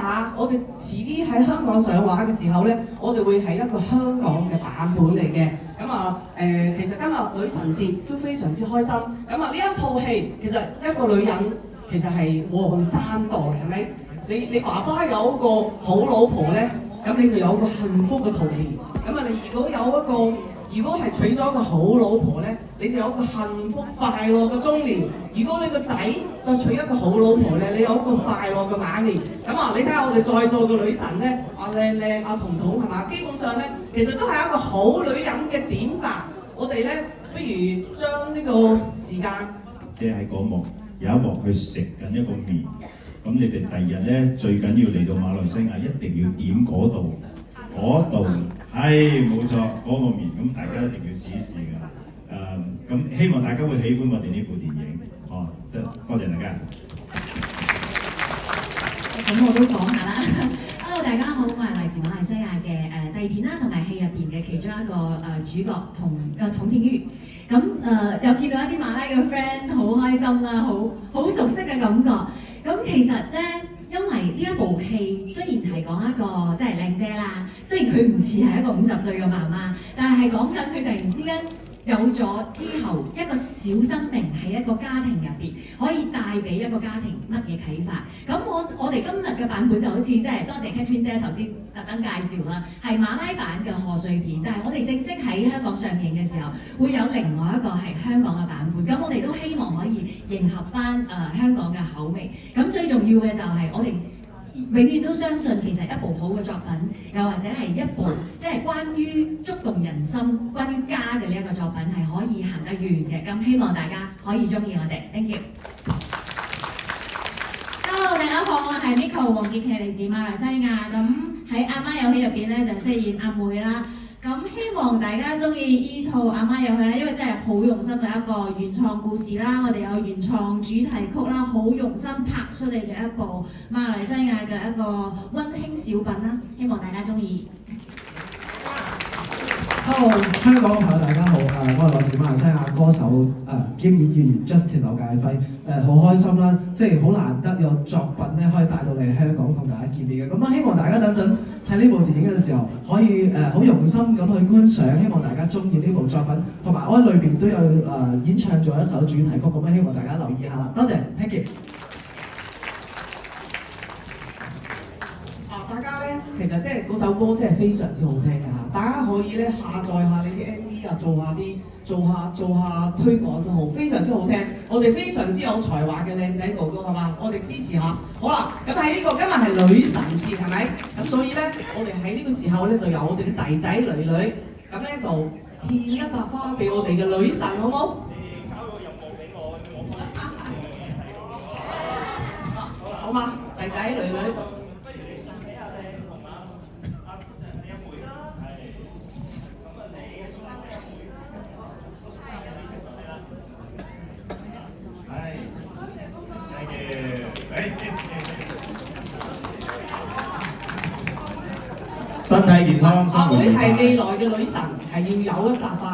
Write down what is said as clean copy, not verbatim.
下，我哋遲啲喺香港上畫嘅時候咧，我哋會係一個香港嘅版本嚟嘅。咁啊其實今日女神節都非常之開心。咁啊呢一套戲其實一個女人其實係黃三代，係咪？你爸爸有一個好老婆咧，咁你就有一個幸福嘅童年。咁啊你如果係娶咗一個好老婆咧，你就有一個幸福快樂嘅中年。如果你個仔再娶一個好老婆咧，你有一個快樂嘅晚年。咁啊，你睇下我哋在座嘅女神咧，阿靚靚、阿彤彤係嘛？基本上咧，其實都係一個好女人嘅典範。我哋咧，不如將呢個時間，即係嗰幕有一幕佢食緊一個麵，咁你哋第二日咧最緊要嚟到馬來西亞，一定要點嗰度，係冇錯嗰個麵，咁大家一定要試一試㗎。咁希望大家會喜歡我哋呢部電影。多謝大家。咁我都講下啦。Hello， 大家好，我係嚟自馬來西亞嘅製片啦，同埋戲入邊嘅其中一個主角童天宇。咁又見到一啲馬拉嘅 friend， 好開心啦，好熟悉嘅感覺。咁其實咧，因為呢一部戲雖然係講一個即係靚姐啦，雖然佢唔似係一個50歲嘅媽媽，但係講緊佢突然之間有咗之後一個小生命喺一個家庭入邊，可以帶俾一個家庭乜嘢啟發？咁我哋今日嘅版本就好似即係多謝 Catherine 姐頭先特登介紹啦，係馬拉版嘅賀歲片，但係我哋正式喺香港上映嘅時候，會有另外一個係香港嘅版本。咁我哋都希望可以迎合翻香港嘅口味。咁最重要嘅就係我哋永遠都相信，其實一部好嘅作品，又或者係一部即係關於觸動人心、關於家嘅呢一個作品，係可以行得遠嘅。咁希望大家可以中意我哋 ，thank you。Hello， 大家好，我係 Miko 黃潔琪，嚟自馬來西亞。咁喺阿媽有喜入邊咧，就飾演阿妹啦。咁希望大家中意依套阿媽有喜啦，因為真係好用心嘅一個原創故事啦。我哋有原創主題曲啦，好用心拍出嚟嘅一部馬來西亞嘅一個溫馨小品啦。希望大家中意。Hello， 香港嘅朋友大家好，我係來自馬來西亞歌手兼演員 Justin 劉介輝，好開心啦，即係好難得有作品咧可以帶到嚟香港同大家見面嘅，咁希望大家等陣睇呢部電影嘅時候，可以好用心咁去觀賞，希望大家中意呢部作品，同埋我喺裏邊都有演唱咗一首主題曲，咁希望大家留意下啦，多謝 ，thank you。大家咧，其實即係嗰首歌真係非常之好聽㗎嚇，大家可以咧下載下你啲 MV 啊，做下推廣都好，非常之好聽。我哋非常之有才華嘅靚仔哥哥係嘛，我哋支持下。好啦，咁喺呢個今日係女神節係咪？咁所以咧，我哋喺呢個時候咧就由我哋嘅仔仔女女，咁咧就獻一扎花俾我哋嘅女神，好冇？好嘛，仔仔女女。身體健康，阿妹係未來嘅女神，係要有一扎花